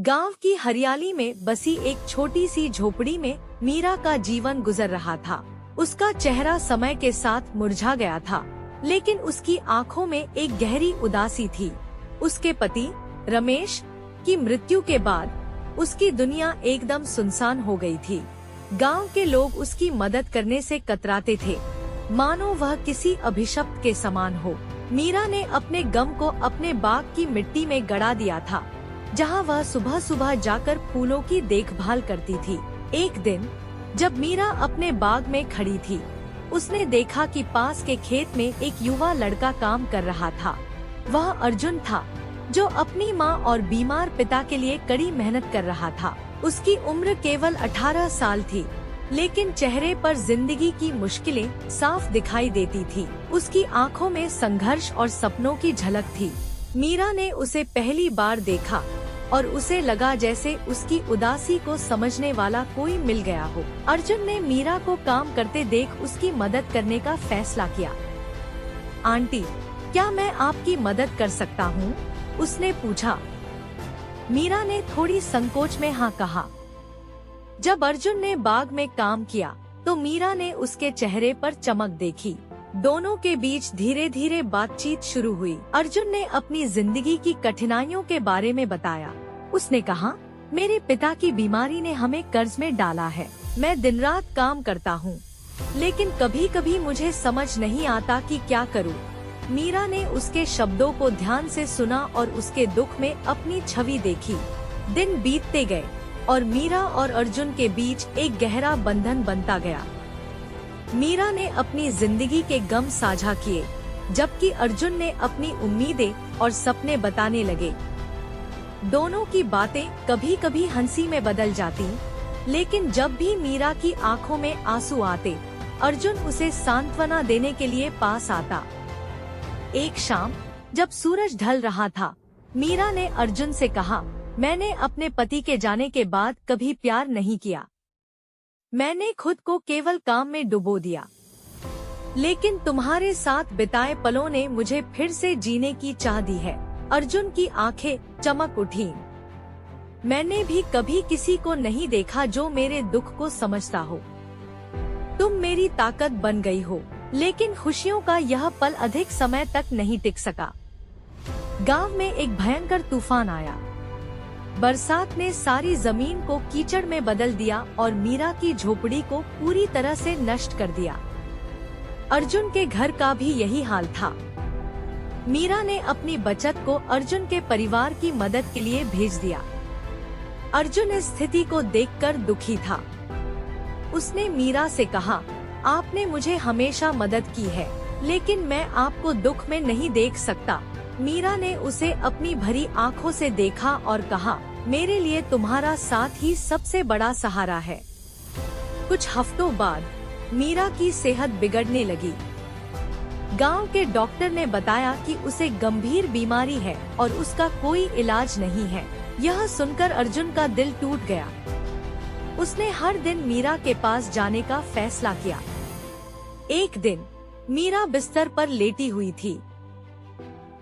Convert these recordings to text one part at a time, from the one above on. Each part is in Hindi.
गांव की हरियाली में बसी एक छोटी सी झोपड़ी में मीरा का जीवन गुजर रहा था। उसका चेहरा समय के साथ मुरझा गया था, लेकिन उसकी आंखों में एक गहरी उदासी थी। उसके पति रमेश की मृत्यु के बाद उसकी दुनिया एकदम सुनसान हो गई थी। गांव के लोग उसकी मदद करने से कतराते थे, मानो वह किसी अभिशप्त के समान हो। मीरा ने अपने गम को अपने बाग की मिट्टी में गड़ा दिया था, जहां वह सुबह सुबह जाकर फूलों की देखभाल करती थी। एक दिन जब मीरा अपने बाग में खड़ी थी, उसने देखा कि पास के खेत में एक युवा लड़का काम कर रहा था। वह अर्जुन था, जो अपनी मां और बीमार पिता के लिए कड़ी मेहनत कर रहा था। उसकी उम्र केवल 18 साल थी, लेकिन चेहरे पर जिंदगी की मुश्किलें साफ दिखाई देती थी। उसकी आंखों में संघर्ष और सपनों की झलक थी। मीरा ने उसे पहली बार देखा और उसे लगा जैसे उसकी उदासी को समझने वाला कोई मिल गया हो। अर्जुन ने मीरा को काम करते देख उसकी मदद करने का फैसला किया। आंटी, क्या मैं आपकी मदद कर सकता हूँ? उसने पूछा। मीरा ने थोड़ी संकोच में हाँ कहा। जब अर्जुन ने बाग में काम किया तो मीरा ने उसके चेहरे पर चमक देखी। दोनों के बीच धीरे धीरे बातचीत शुरू हुई। अर्जुन ने अपनी जिंदगी की कठिनाइयों के बारे में बताया। उसने कहा, मेरे पिता की बीमारी ने हमें कर्ज में डाला है। मैं दिन रात काम करता हूँ, लेकिन कभी कभी मुझे समझ नहीं आता कि क्या करूँ। मीरा ने उसके शब्दों को ध्यान से सुना और उसके दुख में अपनी छवि देखी। दिन बीतते गए और मीरा और अर्जुन के बीच एक गहरा बंधन बनता गया। मीरा ने अपनी जिंदगी के गम साझा किए, जबकि अर्जुन ने अपनी उम्मीदें और सपने बताने लगे। दोनों की बातें कभी कभी हंसी में बदल जाती, लेकिन जब भी मीरा की आंखों में आंसू आते, अर्जुन उसे सांत्वना देने के लिए पास आता। एक शाम जब सूरज ढल रहा था, मीरा ने अर्जुन से कहा, मैंने अपने पति के जाने के बाद कभी प्यार नहीं किया। मैंने खुद को केवल काम में डुबो दिया, लेकिन तुम्हारे साथ बिताए पलों ने मुझे फिर से जीने की चाह दी है। अर्जुन की आंखें चमक उठीं। मैंने भी कभी किसी को नहीं देखा जो मेरे दुख को समझता हो। तुम मेरी ताकत बन गई हो। लेकिन खुशियों का यह पल अधिक समय तक नहीं टिक सका। गांव में एक भयंकर तूफान आया। बरसात ने सारी जमीन को कीचड़ में बदल दिया और मीरा की झोपड़ी को पूरी तरह से नष्ट कर दिया। अर्जुन के घर का भी यही हाल था। मीरा ने अपनी बचत को अर्जुन के परिवार की मदद के लिए भेज दिया। अर्जुन इस स्थिति को देखकर दुखी था। उसने मीरा से कहा, आपने मुझे हमेशा मदद की है, लेकिन मैं आपको दुख में नहीं देख सकता। मीरा ने उसे अपनी भरी आंखों से देखा और कहा, मेरे लिए तुम्हारा साथ ही सबसे बड़ा सहारा है। कुछ हफ्तों बाद मीरा की सेहत बिगड़ने लगी। गांव के डॉक्टर ने बताया कि उसे गंभीर बीमारी है और उसका कोई इलाज नहीं है। यह सुनकर अर्जुन का दिल टूट गया। उसने हर दिन मीरा के पास जाने का फैसला किया। एक दिन मीरा बिस्तर पर लेटी हुई थी।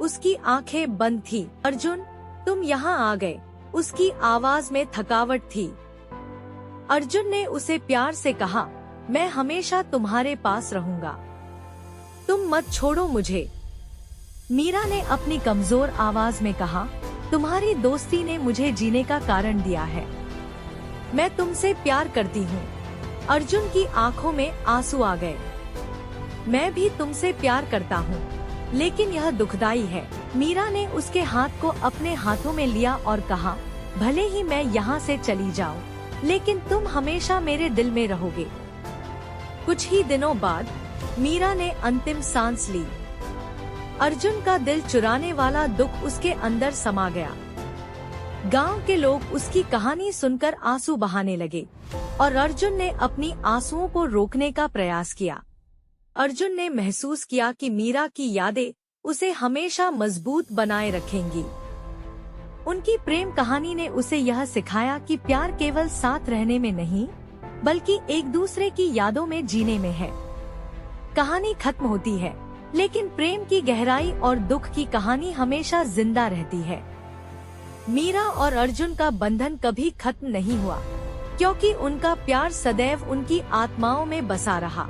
उसकी आंखें बंद थी। अर्जुन, तुम यहाँ आ गए। उसकी आवाज में थकावट थी। अर्जुन ने उसे प्यार से कहा, मैं हमेशा तुम्हारे पास रहूंगा। तुम मत छोड़ो मुझे। मीरा ने अपनी कमजोर आवाज में कहा, तुम्हारी दोस्ती ने मुझे जीने का कारण दिया है। मैं तुमसे प्यार करती हूँ। अर्जुन की आंखों में आंसू आ गए। मैं भी तुमसे प्यार करता हूँ, लेकिन यह दुखदाई है। मीरा ने उसके हाथ को अपने हाथों में लिया और कहा, भले ही मैं यहाँ से चली जाऊँ, लेकिन तुम हमेशा मेरे दिल में रहोगे। कुछ ही दिनों बाद मीरा ने अंतिम सांस ली। अर्जुन का दिल चुराने वाला दुख उसके अंदर समा गया। गांव के लोग उसकी कहानी सुनकर आंसू बहाने लगे और अर्जुन ने अपनी आंसुओं को रोकने का प्रयास किया। अर्जुन ने महसूस किया कि मीरा की यादें उसे हमेशा मजबूत बनाए रखेंगी। उनकी प्रेम कहानी ने उसे यह सिखाया कि प्यार केवल साथ रहने में नहीं, बल्कि एक दूसरे की यादों में जीने में है। कहानी खत्म होती है, लेकिन प्रेम की गहराई और दुख की कहानी हमेशा जिंदा रहती है। मीरा और अर्जुन का बंधन कभी खत्म नहीं हुआ, क्योंकि उनका प्यार सदैव उनकी आत्माओं में बसा रहा।